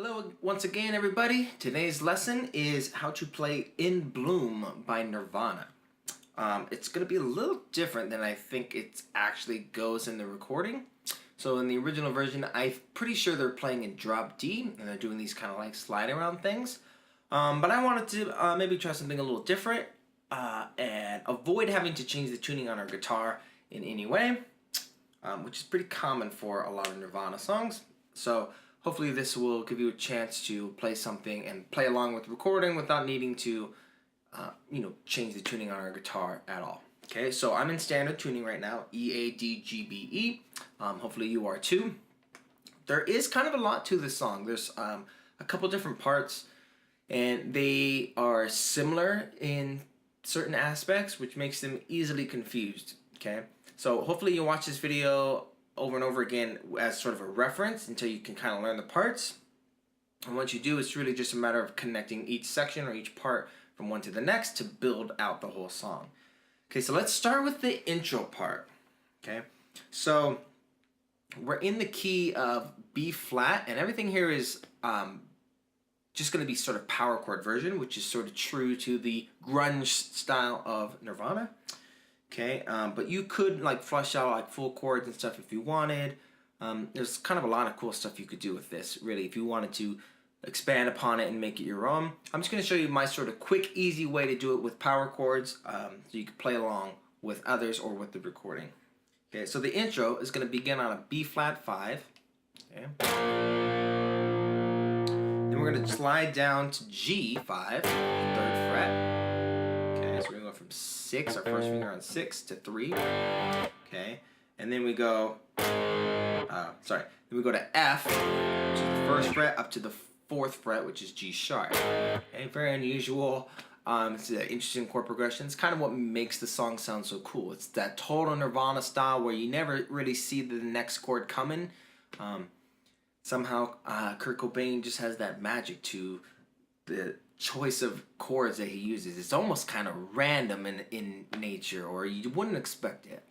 Hello once again, everybody. Today's lesson is how to play In Bloom by Nirvana. It's going to be a little different than I think it actually goes in the recording. So in the original version, I'm pretty sure they're playing in drop D, and they're doing these kind of like slide around things. But I wanted to maybe try something a little different and avoid having to change the tuning on our guitar in any way, which is pretty common for a lot of Nirvana songs. So hopefully this will give you a chance to play something and play along with the recording without needing to, change the tuning on our guitar at all. Okay, so I'm in standard tuning right now, E, A, D, G, B, E. Hopefully you are too. There is kind of a lot to this song. There's a couple different parts, and they are similar in certain aspects, which makes them easily confused. Okay, so hopefully you watch this video over and over again as sort of a reference until you can kind of learn the parts. And once you do, it's really just a matter of connecting each section or each part from one to the next to build out the whole song. Okay, so let's start with the intro part. Okay, so we're in the key of B flat, and everything here is just going to be sort of power chord version, which is sort of true to the grunge style of Nirvana. Okay, but you could like flush out like full chords and stuff if you wanted. There's kind of a lot of cool stuff you could do with this, really, if you wanted to expand upon it and make it your own. I'm just going to show you my sort of quick, easy way to do it with power chords, so you can play along with others or with the recording. Okay, so the intro is going to begin on a B flat 5. Okay. Then we're going to slide down to G5, 3rd fret. Okay, so we're going to go from 6, our first finger on 6, to 3. Okay, and then we go, then we go to F, which is the 1st fret, up to the 4th fret, which is G sharp. Okay, very unusual. It's an interesting chord progression. It's kind of what makes the song sound so cool. It's that total Nirvana style where you never really see the next chord coming. Somehow, Kurt Cobain just has that magic to the choice of chords that he uses. It's almost kind of random in nature, or you wouldn't expect it.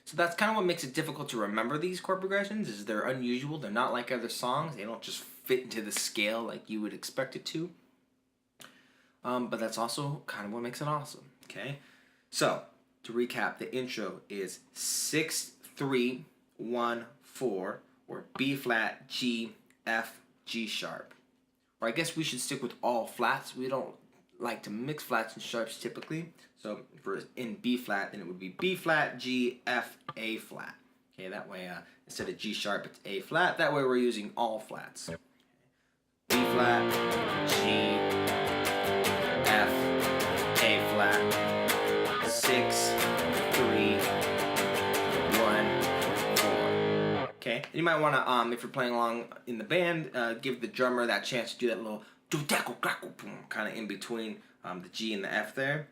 So that's kind of what makes it difficult to remember these chord progressions, is they're unusual. They're not like other songs. They don't just fit into the scale like you would expect it to. But that's also kind of what makes it awesome. Okay, so to recap, the intro is 6, 3, 1, 4, or B flat, G, F, G sharp. Or I guess we should stick with all flats. We don't like to mix flats and sharps typically. So for in B flat, then it would be B flat, G, F, A flat. Okay, that way instead of G sharp, it's A flat. That way we're using all flats. B flat, G, F, A flat, 6, 3, 1, 4. Okay, you might want to, if you're playing along in the band, give the drummer that chance to do that little kind of in between the G and the F there.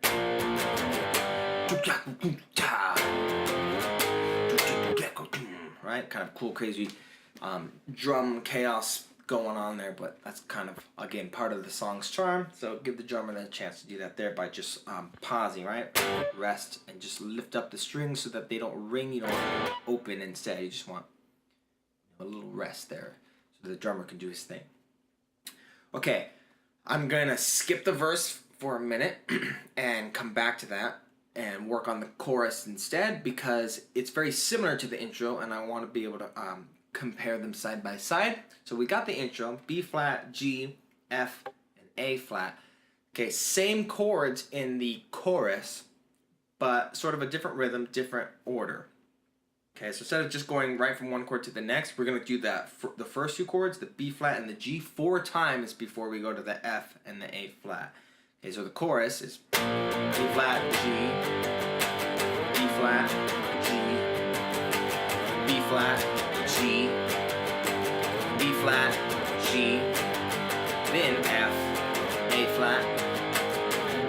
Right, kind of cool, crazy drum chaos going on there, but that's kind of, again, part of the song's charm. So give the drummer that chance to do that there by just pausing, right? Rest and just lift up the strings so that they don't ring, you don't want to open instead. You just want a little rest there so the drummer can do his thing. Okay, I'm gonna skip the verse for a minute and come back to that and work on the chorus instead, because it's very similar to the intro and I want to be able to compare them side by side. So we got the intro, B flat, G, F, and A flat. Okay, same chords in the chorus, but sort of a different rhythm, different order. Okay, so instead of just going right from one chord to the next, we're going to do that for the first 2 chords, the B flat and the G, 4 times before we go to the F and the A flat. Okay, so the chorus is B flat, G, B flat, G, B flat, G, B flat, G, then F, A flat,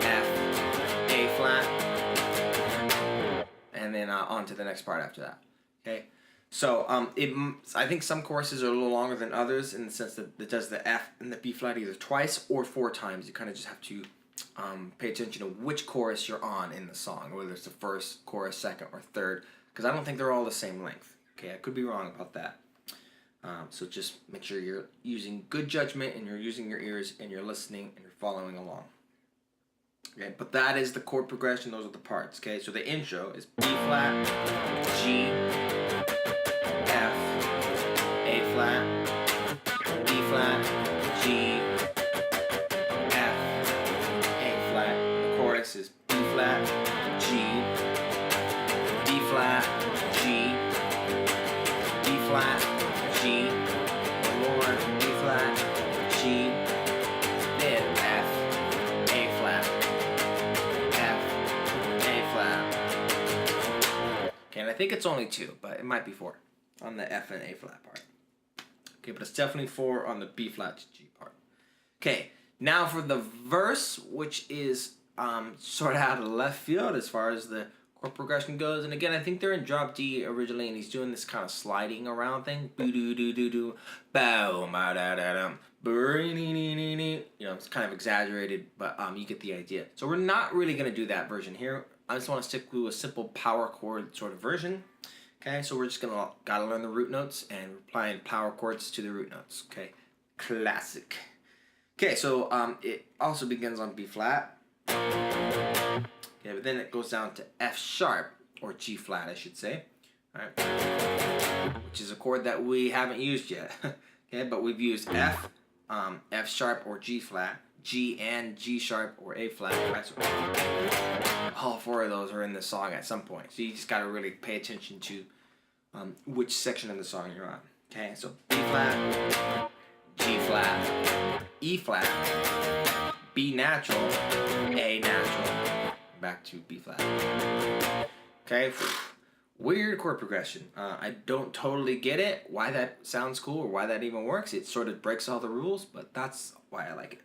F, A flat, and then on to the next part after that. Okay, so I think some choruses are a little longer than others in the sense that it does the F and the B flat either twice or 4 times. You kind of just have to pay attention to which chorus you're on in the song, whether it's the first chorus, second, or third, because I don't think they're all the same length. Okay, I could be wrong about that. So just make sure you're using good judgment and you're using your ears and you're listening and you're following along. Okay, but that is the chord progression. Those are the parts. Okay, so the intro is B flat, G, F, A flat, B flat, G, F, A flat. The chorus is B flat, G, D flat, G, D flat, G, one more, B flat, G, then F, A flat, F, A flat. Okay, and I think it's only 2, but it might be 4 on the F and A flat part. Okay, but it's definitely 4 on the B flat to G part. Okay, now for the verse, which is sort of out of left field as far as the chord progression goes. And again, I think they're in drop D originally, and he's doing this kind of sliding around thing. Boo doo doo doo doo, bow ma da da dum. You know, it's kind of exaggerated, but you get the idea. So we're not really gonna do that version here. I just want to stick to a simple power chord sort of version. Okay, so we're just gotta learn the root notes and applying power chords to the root notes. Okay, classic. Okay, so it also begins on B flat. Okay, but then it goes down to F sharp, or G flat, I should say. All right, which is a chord that we haven't used yet. Okay, but we've used F, F sharp or G flat, G and G sharp or A flat. Right? So all 4 of those are in the song at some point. So you just gotta really pay attention to which section of the song you're on. Okay, so B flat, G flat, E flat, B natural, A natural, back to B flat. Okay, weird chord progression. I don't totally get it, why that sounds cool or why that even works. It sort of breaks all the rules, but that's why I like it.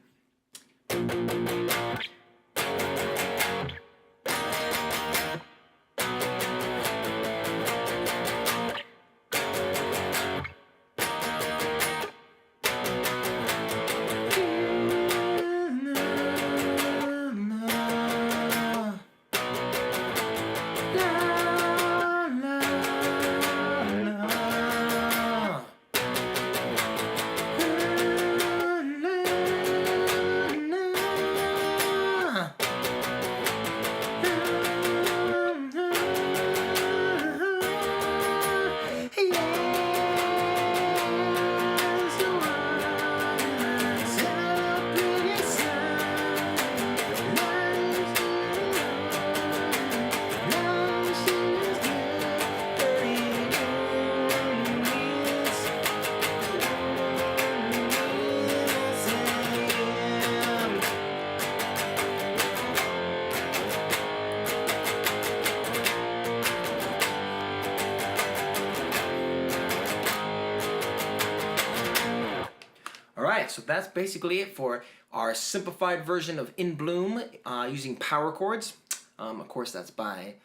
Alright, so that's basically it for our simplified version of In Bloom using power chords. Of course, that's by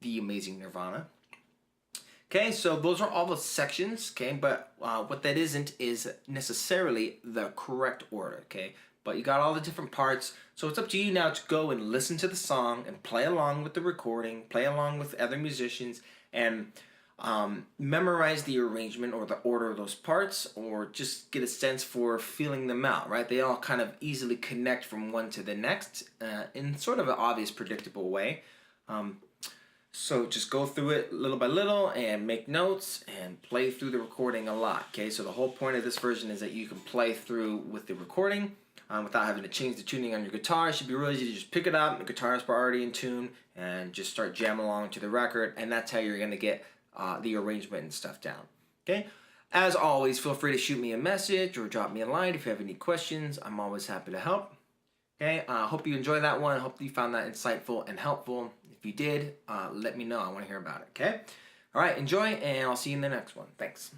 the amazing Nirvana. Okay, so those are all the sections, okay, but what that isn't is necessarily the correct order, okay? But you got all the different parts, so it's up to you now to go and listen to the song and play along with the recording, play along with other musicians, and memorize the arrangement or the order of those parts, or just get a sense for feeling them out, right? They all kind of easily connect from one to the next in sort of an obvious, predictable way. So just go through it little by little and make notes and play through the recording a lot, okay? So the whole point of this version is that you can play through with the recording without having to change the tuning on your guitar. It should be really easy to just pick it up, the guitar's already in tune, and just start jamming along to the record, and that's how you're going to get the arrangement and stuff down, okay? As always, feel free to shoot me a message or drop me a line if you have any questions. I'm always happy to help. Okay, hope you enjoyed that one. Hope you found that insightful and helpful. If you did, let me know. I want to hear about it, okay? All right, enjoy, and I'll see you in the next one. Thanks.